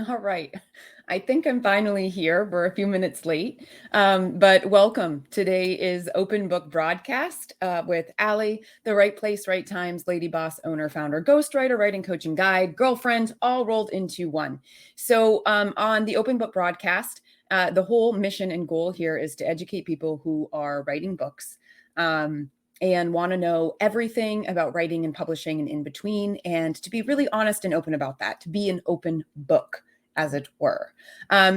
All right. I think I'm finally here. We're a few minutes late, but welcome. Today is Open Book Broadcast with Allie, the right place, right times, lady boss, owner, founder, ghostwriter, writing coach and guide, girlfriend, all rolled into one. So on the Open Book Broadcast, the whole mission and goal here is to educate people who are writing books. And want to know everything about writing and publishing and in between, and to be really honest and open about that, to be an open book, as it were.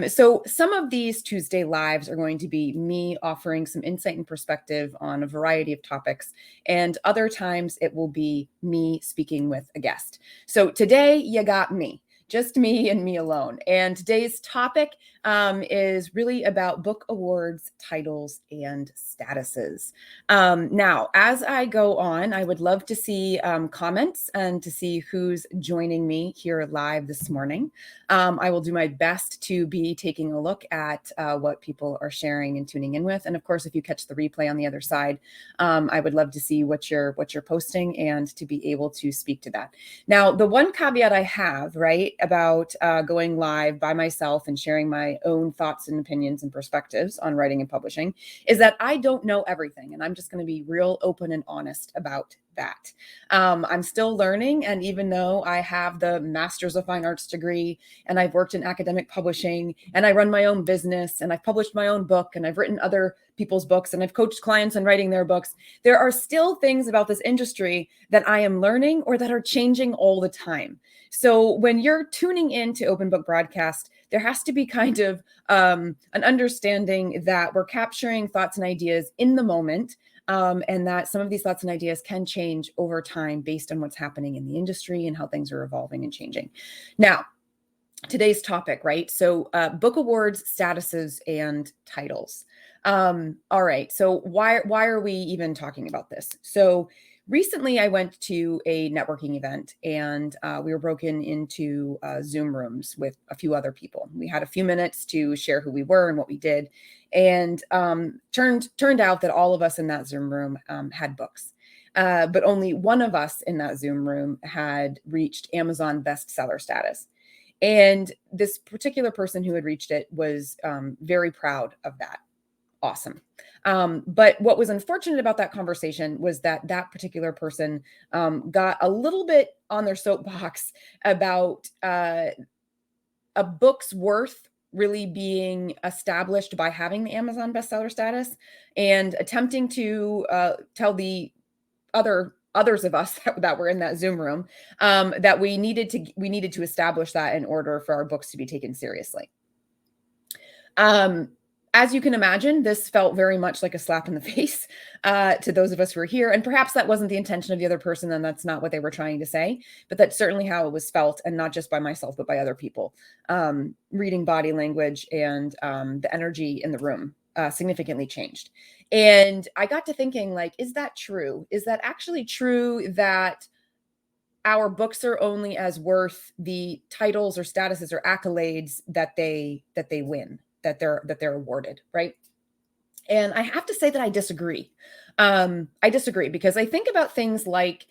So some of these Tuesday lives are going to be me offering some insight and perspective on a variety of topics, and other times it will be me speaking with a guest. So today you got me. Just me and me alone. And today's topic is really about book awards, titles, and statuses. Now, as I go on, I would love to see comments and to see who's joining me here live this morning. I will do my best to be taking a look at what people are sharing and tuning in with. And of course, if you catch the replay on the other side, I would love to see what you're posting and to be able to speak to that. Now, the one caveat I have, right, about going live by myself and sharing my own thoughts and opinions and perspectives on writing and publishing is that I don't know everything. And I'm just going to be real open and honest about that. I'm still learning. And even though I have the Master's of Fine Arts degree and I've worked in academic publishing and I run my own business and I've published my own book and I've written other people's books and I've coached clients on writing their books, there are still things about this industry that I am learning or that are changing all the time. So when you're tuning in to Open Book Broadcast, there has to be kind of an understanding that we're capturing thoughts and ideas in the moment, and that some of these thoughts and ideas can change over time based on what's happening in the industry and how things are evolving and changing. Now, today's topic, right? So book awards, statuses, and titles. All right. So why are we even talking about this? So recently I went to a networking event and we were broken into Zoom rooms with a few other people. We had a few minutes to share who we were and what we did. And turned out that all of us in that Zoom room had books. But only one of us in that Zoom room had reached Amazon bestseller status. And this particular person who had reached it was very proud of that. Awesome. But what was unfortunate about that conversation was that that particular person got a little bit on their soapbox about a book's worth really being established by having the Amazon bestseller status, and attempting to tell the others of us that were in that Zoom room that we needed to establish that in order for our books to be taken seriously. As you can imagine, this felt very much like a slap in the face to those of us who are here. And perhaps that wasn't the intention of the other person, and that's not what they were trying to say, but that's certainly how it was felt, and not just by myself, but by other people. Reading body language and the energy in the room significantly changed. And I got to thinking, like, is that true? Is that actually true that our books are only as worth the titles or statuses or accolades that they win, that they're awarded, right? And I have to say that I disagree. I disagree because I think about things like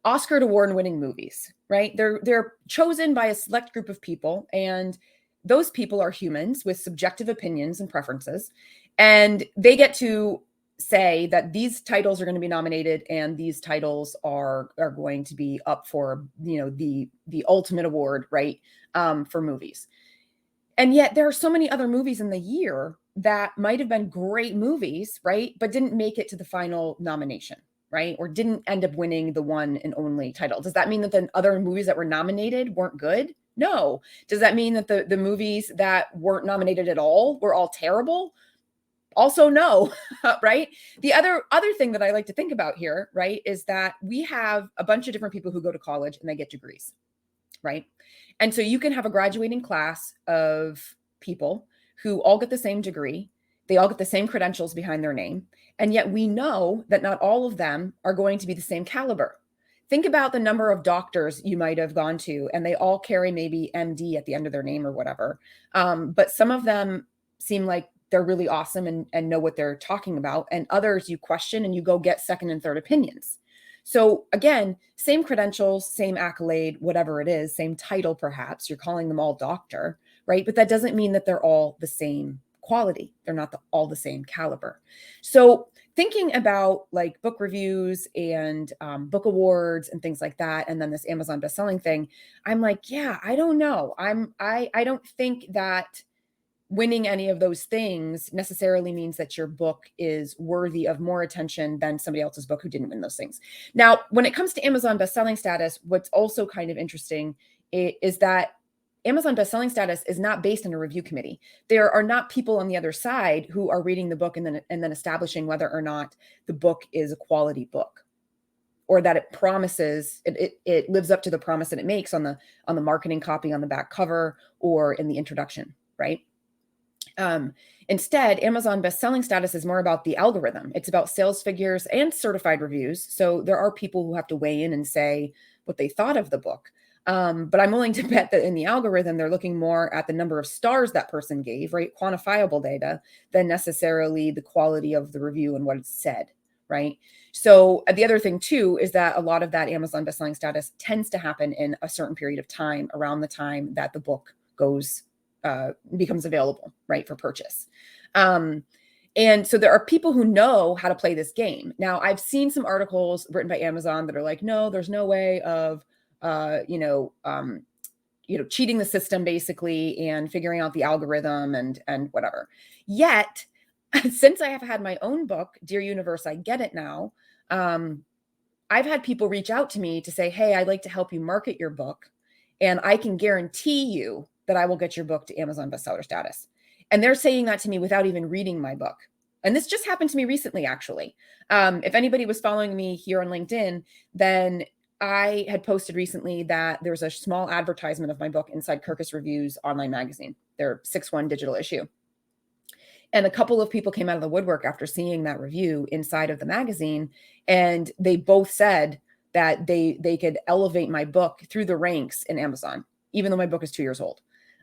Oscar award-winning movies, right? They're chosen by a select group of people, and those people are humans with subjective opinions and preferences, and they get to say that these titles are going to be nominated and these titles are going to be up for, the ultimate award, right? For movies. And yet there are so many other movies in the year that might have been great movies, right? But didn't make it to the final nomination, right? Or didn't end up winning the one and only title. Does that mean that the other movies that were nominated weren't good? No. Does that mean that the movies that weren't nominated at all were all terrible? Also, no, right? The other thing that I like to think about here, right, is that we have a bunch of different people who go to college and they get degrees, right? And so you can have a graduating class of people who all get the same degree. They all get the same credentials behind their name. And yet we know that not all of them are going to be the same caliber. Think about the number of doctors you might have gone to, and they all carry maybe MD at the end of their name or whatever. But some of them seem like they're really awesome and know what they're talking about. And others you question and you go get second and third opinions. So again, same credentials, same accolade, whatever it is, same title, perhaps you're calling them all doctor, right? But that doesn't mean that they're all the same quality. They're not all the same caliber. So thinking about like book reviews and book awards and things like that, and then this Amazon bestselling thing, I'm like, yeah, I don't know. I don't think that winning any of those things necessarily means that your book is worthy of more attention than somebody else's book who didn't win those things. Now, when it comes to Amazon bestselling status, what's also kind of interesting is that Amazon bestselling status is not based on a review committee. There are not people on the other side who are reading the book and then establishing whether or not the book is a quality book, or that it promises it lives up to the promise that it makes on the marketing copy on the back cover or in the introduction, right? Instead, Amazon bestselling status is more about the algorithm. It's about sales figures and certified reviews. So there are people who have to weigh in and say what they thought of the book. But I'm willing to bet that in the algorithm, they're looking more at the number of stars that person gave, right? Quantifiable data, than necessarily the quality of the review and what it said, right? So the other thing too is that a lot of that Amazon bestselling status tends to happen in a certain period of time, around the time that the book becomes available, right, for purchase. And so there are people who know how to play this game. Now, I've seen some articles written by Amazon that are like, no, there's no way of, cheating the system basically and figuring out the algorithm and whatever. Yet, since I have had my own book, Dear Universe, I Get It Now, I've had people reach out to me to say, hey, I'd like to help you market your book, and I can guarantee you that I will get your book to Amazon bestseller status. And they're saying that to me without even reading my book. And this just happened to me recently, actually. If anybody was following me here on LinkedIn, then I had posted recently that there's a small advertisement of my book inside Kirkus Review's online magazine, their 6/1 digital issue. And a couple of people came out of the woodwork after seeing that review inside of the magazine, and they both said that they could elevate my book through the ranks in Amazon, even though my book is 2 years old.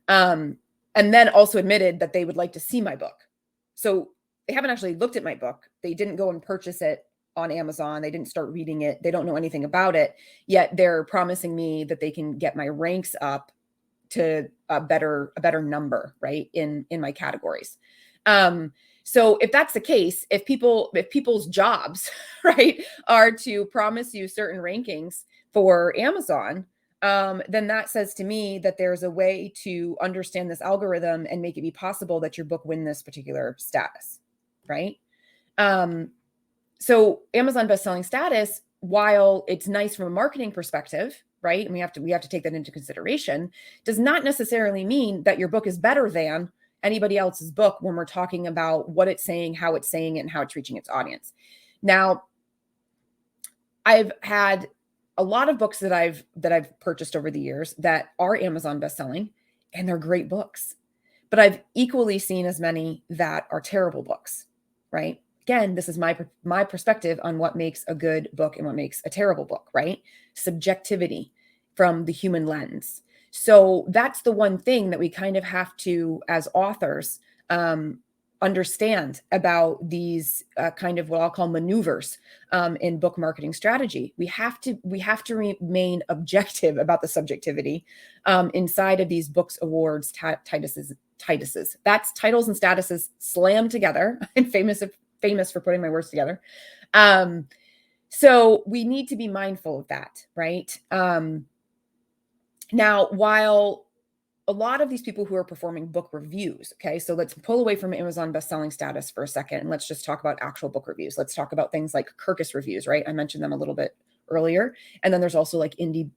And then also admitted that they would like to see my book. So they haven't actually looked at my book. They didn't go and purchase it on Amazon. They didn't start reading it. They don't know anything about it, yet they're promising me that they can get my ranks up to a better number, right, in my categories. So if that's the case, if people's jobs, right, are to promise you certain rankings for Amazon, then that says to me that there's a way to understand this algorithm and make it be possible that your book win this particular status, right? So Amazon bestselling status, while it's nice from a marketing perspective, right, and we have to take that into consideration, does not necessarily mean that your book is better than anybody else's book when we're talking about what it's saying, how it's saying it, and how it's reaching its audience. Now, I've had a lot of books that I've purchased over the years that are Amazon bestselling, and they're great books. But I've equally seen as many that are terrible books, right? Again, this is my perspective on what makes a good book and what makes a terrible book, right? Subjectivity from the human lens. So that's the one thing that we kind of have to, as authors, understand about these kind of what I'll call maneuvers in book marketing strategy. We have to remain objective about the subjectivity inside of these books, awards, Tituses. That's titles and statuses slammed together. I'm famous for putting my words together. So we need to be mindful of that, right? Now, while a lot of these people who are performing book reviews, okay, so let's pull away from Amazon bestselling status for a second, and let's just talk about actual book reviews. Let's talk about things like Kirkus reviews, right? I mentioned them a little bit earlier. And then there's also like Indie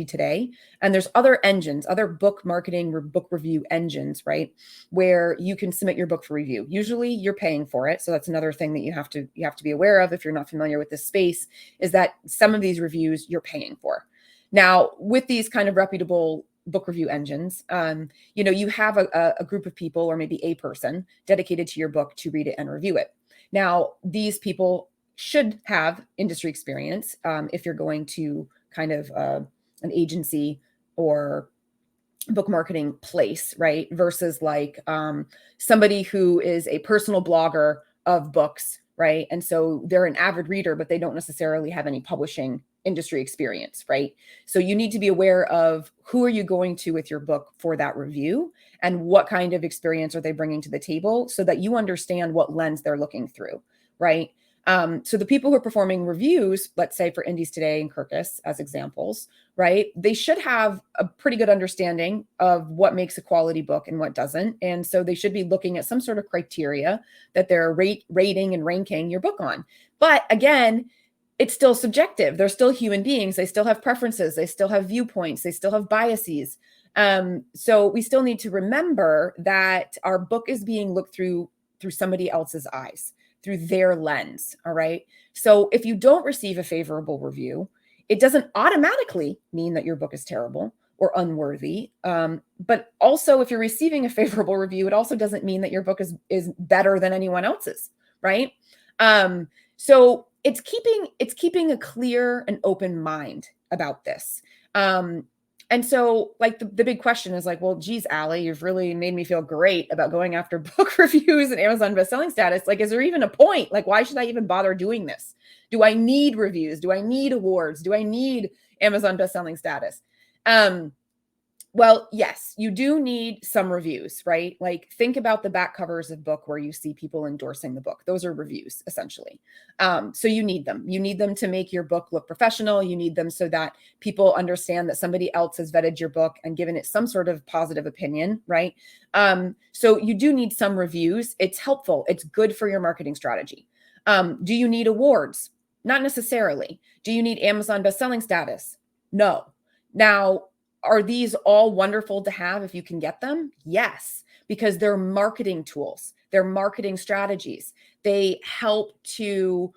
Today, and there's other engines, other book marketing or book review engines, right, where you can submit your book for review. Usually you're paying for it, so that's another thing that you have to be aware of if you're not familiar with this space, is that some of these reviews you're paying for. Now, with these kind of reputable book review engines, you have a group of people, or maybe a person dedicated to your book to read it and review it. Now, these people should have industry experience if you're going to kind of an agency or book marketing place, right? Versus like somebody who is a personal blogger of books right? And so they're an avid reader, but they don't necessarily have any publishing industry experience, right? So you need to be aware of who are you going to with your book for that review, and what kind of experience are they bringing to the table, so that you understand what lens they're looking through, right? So the people who are performing reviews, let's say for Indies Today and Kirkus as examples, right? They should have a pretty good understanding of what makes a quality book and what doesn't. And so they should be looking at some sort of criteria that they're rating and ranking your book on. But again, it's still subjective. They're still human beings. They still have preferences. They still have viewpoints. They still have biases. So we still need to remember that our book is being looked through somebody else's eyes, through their lens. All right. So if you don't receive a favorable review, it doesn't automatically mean that your book is terrible or unworthy. But also, if you're receiving a favorable review, it also doesn't mean that your book is better than anyone else's, right? So it's keeping a clear and open mind about this. And so like the big question is like, well, geez, Allie, you've really made me feel great about going after book reviews and Amazon bestselling status. Like, is there even a point? Like, why should I even bother doing this? Do I need reviews? Do I need awards? Do I need Amazon bestselling status? Well, yes, you do need some reviews, right? Like think about the back covers of book where you see people endorsing the book. Those are reviews, essentially. So you need them. You need them to make your book look professional. You need them so that people understand that somebody else has vetted your book and given it some sort of positive opinion, right? So you do need some reviews. It's helpful. It's good for your marketing strategy. Do you need awards? Not necessarily. Do you need Amazon bestselling status? No. Now, are these all wonderful to have if you can get them? Yes, because they're marketing tools. They're marketing strategies. They help to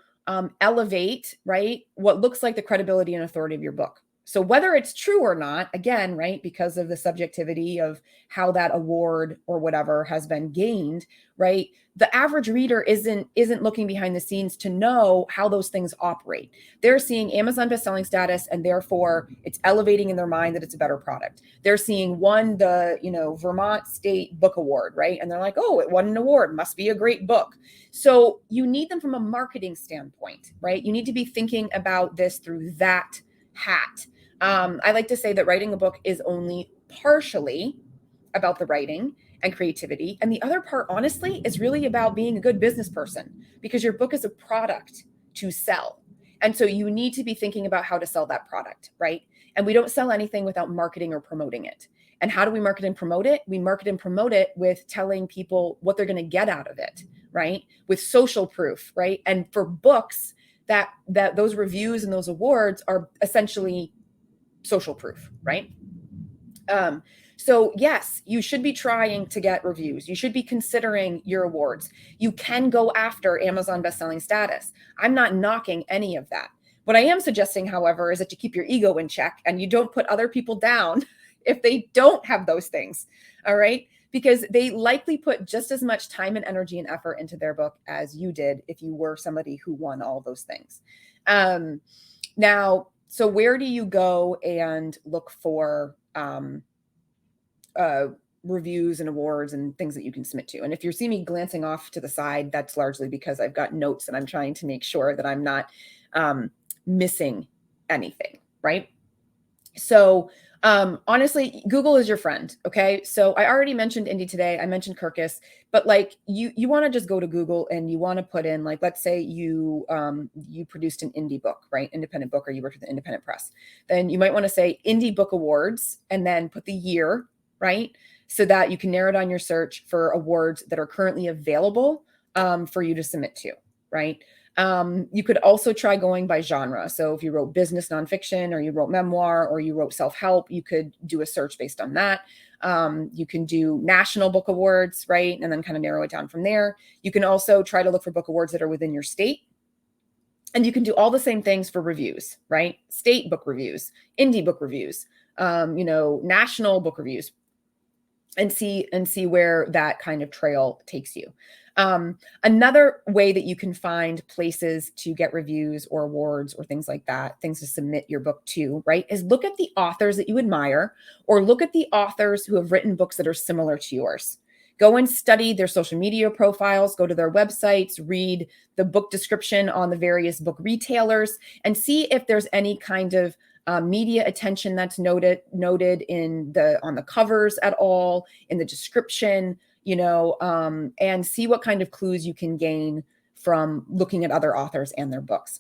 elevate, right, what looks like the credibility and authority of your book. So whether it's true or not, again, right, because of the subjectivity of how that award or whatever has been gained, right, the average reader isn't looking behind the scenes to know how those things operate. They're seeing Amazon bestselling status, and therefore it's elevating in their mind that it's a better product. They're seeing won the Vermont State Book Award, right, and they're like, oh, it won an award, must be a great book. So you need them from a marketing standpoint, right? You need to be thinking about this through that hat. I like to say that writing a book is only partially about the writing and creativity. And the other part, honestly, is really about being a good business person, because your book is a product to sell. And so you need to be thinking about how to sell that product, right? And we don't sell anything without marketing or promoting it. And how do we market and promote it? We market and promote it with telling people what they're going to get out of it, right? With social proof, right? And for books, that those reviews and those awards are essentially social proof, right? So yes, you should be trying to get reviews. You should be considering your awards. You can go after Amazon bestselling status. I'm not knocking any of that. What I am suggesting, however, is that you keep your ego in check and you don't put other people down if they don't have those things. All right. Because they likely put just as much time and energy and effort into their book as you did if you were somebody who won all those things. Now, so where do you go and look for reviews and awards and things that you can submit to? And if you see me glancing off to the side, that's largely because I've got notes and I'm trying to make sure that I'm not missing anything, right? So honestly, Google is your friend. Okay. So I already mentioned Indie Today. I mentioned Kirkus, but like you want to just go to Google and you want to put in, like, let's say you produced an indie book, right? Independent book, or you worked with an independent press. Then you might want to say Indie Book Awards and then put the year, right? So that you can narrow down your search for awards that are currently available for you to submit to, right? You could also try going by genre. So if you wrote business nonfiction, or you wrote memoir, or you wrote self-help, you could do a search based on that. You can do national book awards, right? And then kind of narrow it down from there. You can also try to look for book awards that are within your state. And you can do all the same things for reviews, right? State book reviews, indie book reviews, national book reviews, and see where that kind of trail takes you. Another way that you can find places to get reviews or awards or things like that, things to submit your book to, right, is look at the authors that you admire, or look at the authors who have written books that are similar to yours. Go and study their social media profiles, go to their websites, read the book description on the various book retailers, and see if there's any kind of media attention that's noted in on the covers at all, in the description, and see what kind of clues you can gain from looking at other authors and their books.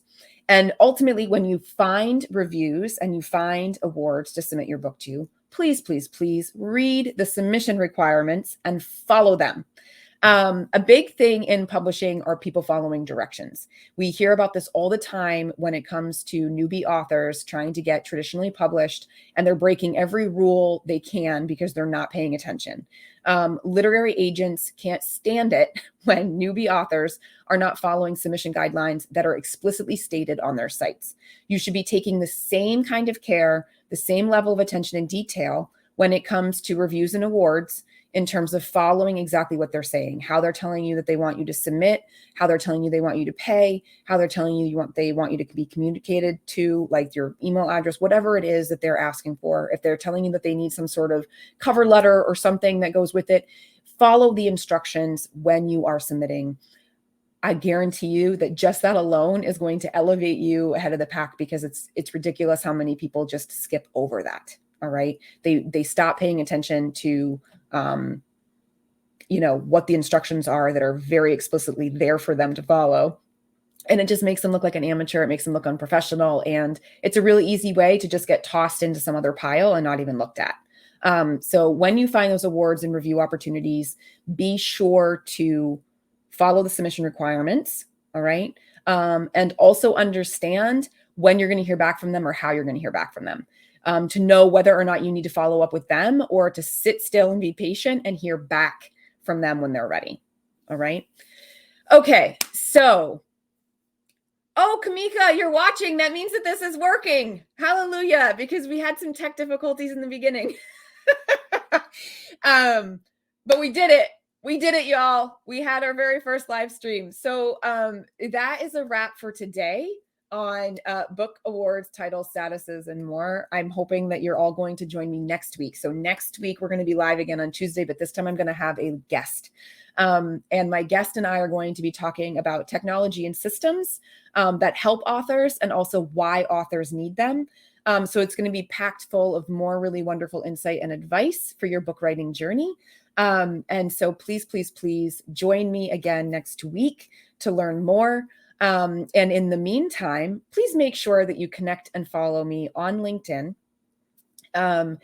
And ultimately, when you find reviews and you find awards to submit your book to, please, please, please read the submission requirements and follow them. A big thing in publishing are people following directions. We hear about this all the time when it comes to newbie authors trying to get traditionally published, and they're breaking every rule they can because they're not paying attention. Literary agents can't stand it when newbie authors are not following submission guidelines that are explicitly stated on their sites. You should be taking the same kind of care, the same level of attention and detail when it comes to reviews and awards, in terms of following exactly what they're saying, how they're telling you that they want you to submit, how they're telling you they want you to pay, how they're telling you they want you to be communicated to, like your email address, whatever it is that they're asking for. If they're telling you that they need some sort of cover letter or something that goes with it, follow the instructions when you are submitting. I guarantee you that just that alone is going to elevate you ahead of the pack, because it's ridiculous how many people just skip over that. All right. They stop paying attention to what the instructions are that are very explicitly there for them to follow. And it just makes them look like an amateur. It makes them look unprofessional. And it's a really easy way to just get tossed into some other pile and not even looked at. So when you find those awards and review opportunities, be sure to follow the submission requirements. All right. And also understand when you're going to hear back from them or how you're going to hear back from them. To know whether or not you need to follow up with them, or to sit still and be patient and hear back from them when they're ready. All right. Okay. So, Kamika, you're watching. That means that this is working. Hallelujah. Because we had some tech difficulties in the beginning. But we did it. We did it, y'all. We had our very first live stream. So that is a wrap for today on book awards, titles, statuses, and more. I'm hoping that you're all going to join me next week. So next week, we're going to be live again on Tuesday, but this time I'm going to have a guest. And my guest and I are going to be talking about technology and systems that help authors, and also why authors need them. So it's going to be packed full of more really wonderful insight and advice for your book writing journey. And so please, please, please join me again next week to learn more. And in the meantime, please make sure that you connect and follow me on LinkedIn. And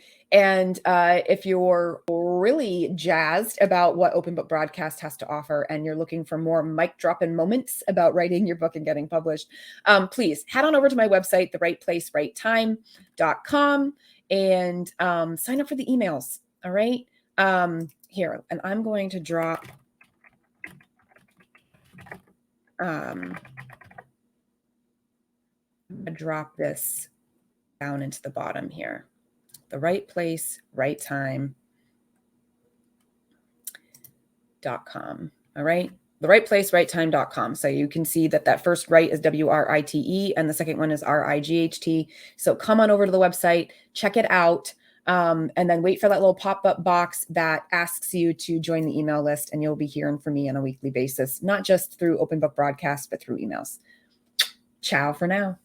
if you're really jazzed about what Open Book Broadcast has to offer, and you're looking for more mic dropping moments about writing your book and getting published, please head on over to my website, therightplacerightTime.com, and sign up for the emails. All right. Here, and I'm going to drop this down into the bottom here. The right place, right time.com. All right. The right place, right time.com. So you can see that first right is WRITE and the second one is RIGHT. So come on over to the website, check it out. And then wait for that little pop-up box that asks you to join the email list, and you'll be hearing from me on a weekly basis, not just through Open Book Broadcast, but through emails. Ciao for now.